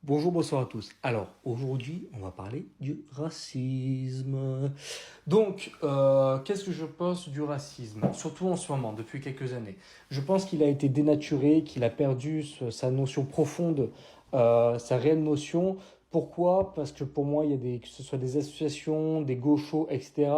Bonjour, bonsoir à tous. Alors, aujourd'hui, on va parler du racisme. Donc, qu'est-ce que je pense du racisme? Surtout en ce moment, depuis quelques années. Je pense qu'il a été dénaturé, qu'il a perdu sa notion profonde, sa réelle notion. Pourquoi? Parce que pour moi, il y a que ce soit des associations, des gauchos, etc.,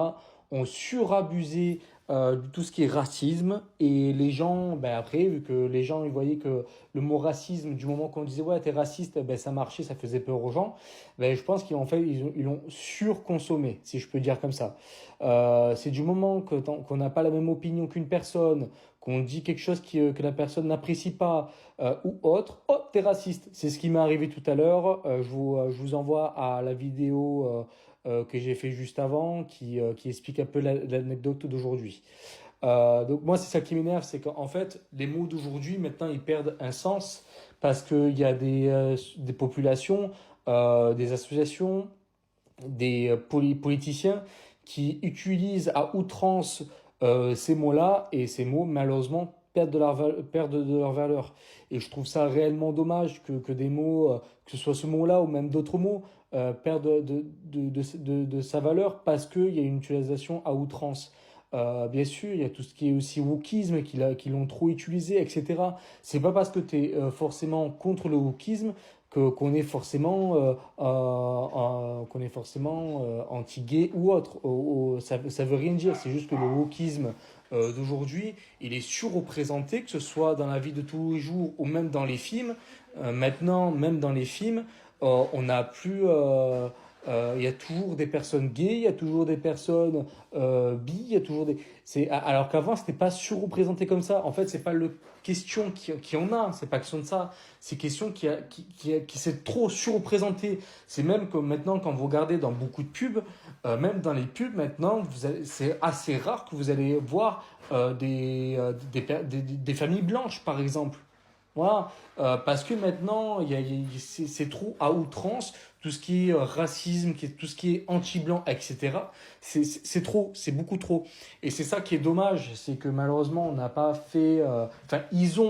ont surabusé de tout ce qui est racisme. Et les gens, ben après, vu que les gens, ils voyaient que le mot racisme, du moment qu'on disait ouais t'es raciste, ben ça marchait, ça faisait peur aux gens. Ben je pense qu'ils ont fait, ils l'ont surconsommé, si je peux dire comme ça. C'est du moment qu'on n'a pas la même opinion qu'une personne, qu'on dit quelque chose que la personne n'apprécie pas ou autre, oh t'es raciste. C'est ce qui m'est arrivé tout à l'heure. Je vous envoie à la vidéo que j'ai fait juste avant, qui explique un peu l'anecdote d'aujourd'hui. Donc moi, c'est ça qui m'énerve, c'est qu'en fait, les mots d'aujourd'hui, maintenant, ils perdent un sens parce qu'il y a des populations, des associations, des politiciens qui utilisent à outrance ces mots-là et ces mots, malheureusement, perdent de leur valeur. Et je trouve ça réellement dommage que des mots, que ce soit ce mot-là ou même d'autres mots, perdent de sa valeur parce qu'il y a une utilisation à outrance. Bien sûr, il y a tout ce qui est aussi wokisme, qui l'ont trop utilisé, etc. C'est pas parce que tu es forcément contre le wokisme qu'on est forcément anti-gay ou autre. Ça veut rien dire. C'est juste que le wokisme d'aujourd'hui, il est surreprésenté, que ce soit dans la vie de tous les jours ou même dans les films. Maintenant, même dans les films, on n'a plus il y a toujours des personnes gays, il y a toujours des personnes bi, il y a toujours des. Alors qu'avant c'était pas surreprésenté comme ça. En fait, c'est pas le question qui en a, c'est pas question de ça. C'est question qui s'est trop surreprésenté. C'est même que maintenant quand vous regardez dans beaucoup de pubs, même dans les pubs maintenant, c'est assez rare que vous allez voir des familles blanches par exemple. Voilà, parce que maintenant, c'est trop à outrance, tout ce qui est racisme, tout ce qui est anti-blanc, etc. C'est trop, c'est beaucoup trop. Et c'est ça qui est dommage, c'est que malheureusement, on n'a pas fait... Enfin, ils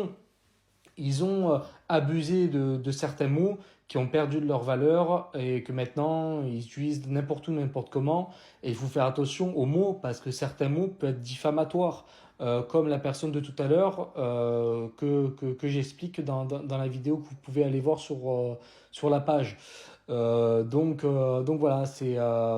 ont abusé de certains mots qui ont perdu de leur valeur et que maintenant ils utilisent n'importe où, n'importe comment. Et il faut faire attention aux mots parce que certains mots peuvent être diffamatoires, comme la personne de tout à l'heure que j'explique dans la vidéo que vous pouvez aller voir sur la page. Donc voilà,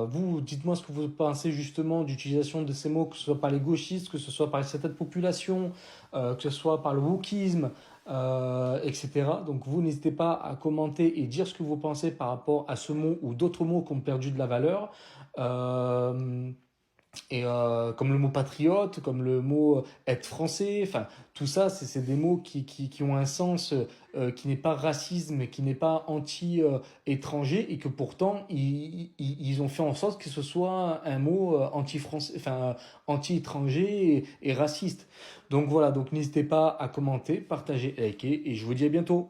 vous, dites-moi ce que vous pensez justement d'utilisation de ces mots, que ce soit par les gauchistes, que ce soit par certaines populations, que ce soit par le wokisme, etc. Donc vous n'hésitez pas à commenter et dire ce que vous pensez par rapport à ce mot ou d'autres mots qui ont perdu de la valeur. Euh, comme le mot patriote, comme le mot être français, enfin tout ça, c'est des mots qui ont un sens qui n'est pas racisme, qui n'est pas anti-étranger et que pourtant ils ont fait en sorte que ce soit un mot anti-français, enfin anti-étranger et raciste. Donc voilà, donc n'hésitez pas à commenter, partager, liker et je vous dis à bientôt.